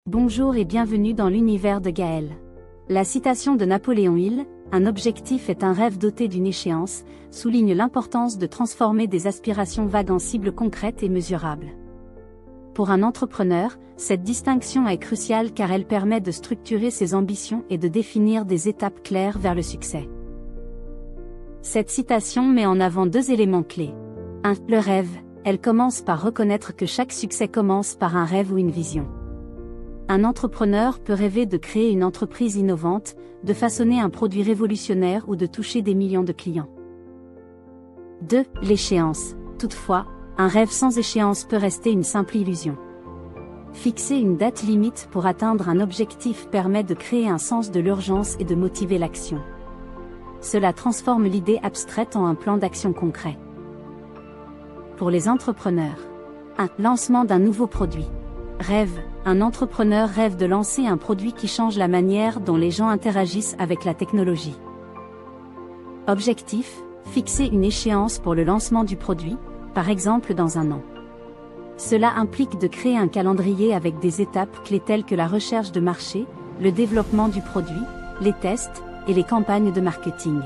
Bonjour et bienvenue dans l'univers de Gaël. La citation de Napoléon Hill, « Un objectif est un rêve doté d'une échéance », souligne l'importance de transformer des aspirations vagues en cibles concrètes et mesurables. Pour un entrepreneur, cette distinction est cruciale car elle permet de structurer ses ambitions et de définir des étapes claires vers le succès. Cette citation met en avant deux éléments clés. 1. Le rêve. Elle commence par reconnaître que chaque succès commence par un rêve ou une vision. Un entrepreneur peut rêver de créer une entreprise innovante, de façonner un produit révolutionnaire ou de toucher des millions de clients. 2. L'échéance. Toutefois, un rêve sans échéance peut rester une simple illusion. Fixer une date limite pour atteindre un objectif permet de créer un sens de l'urgence et de motiver l'action. Cela transforme l'idée abstraite en un plan d'action concret. Pour les entrepreneurs. 1. Lancement d'un nouveau produit. Rêve. Un entrepreneur rêve de lancer un produit qui change la manière dont les gens interagissent avec la technologie. Objectif. Fixer une échéance pour le lancement du produit, par exemple dans un an. Cela implique de créer un calendrier avec des étapes clés telles que la recherche de marché, le développement du produit, les tests, et les campagnes de marketing.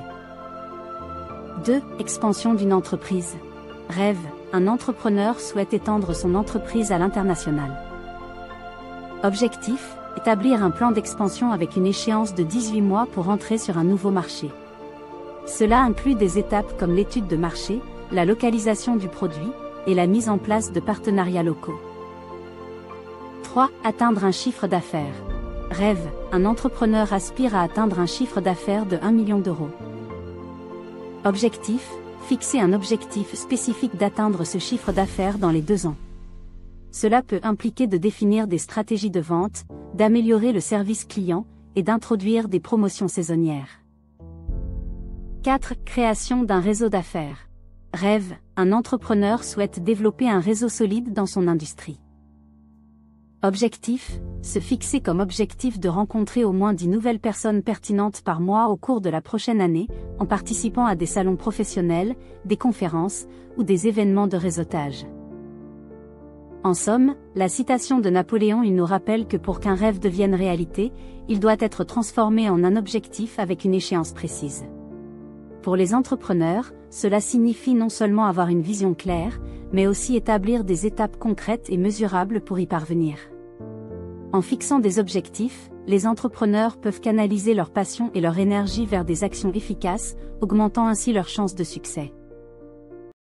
2. Expansion d'une entreprise. Rêve. Un entrepreneur souhaite étendre son entreprise à l'international. Objectif. Établir un plan d'expansion avec une échéance de 18 mois pour entrer sur un nouveau marché. Cela inclut des étapes comme l'étude de marché, la localisation du produit, et la mise en place de partenariats locaux. 3. Atteindre un chiffre d'affaires. Rêve. Un entrepreneur aspire à atteindre un chiffre d'affaires de 1 million d'euros. Objectif. Fixer un objectif spécifique d'atteindre ce chiffre d'affaires dans les 2 ans. Cela peut impliquer de définir des stratégies de vente, d'améliorer le service client, et d'introduire des promotions saisonnières. 4. Création d'un réseau d'affaires. Rêve. Un entrepreneur souhaite développer un réseau solide dans son industrie. Objectif. Se fixer comme objectif de rencontrer au moins 10 nouvelles personnes pertinentes par mois au cours de la prochaine année, en participant à des salons professionnels, des conférences, ou des événements de réseautage. En somme, la citation de Napoléon Hill nous rappelle que pour qu'un rêve devienne réalité, il doit être transformé en un objectif avec une échéance précise. Pour les entrepreneurs, cela signifie non seulement avoir une vision claire, mais aussi établir des étapes concrètes et mesurables pour y parvenir. En fixant des objectifs, les entrepreneurs peuvent canaliser leur passion et leur énergie vers des actions efficaces, augmentant ainsi leurs chances de succès.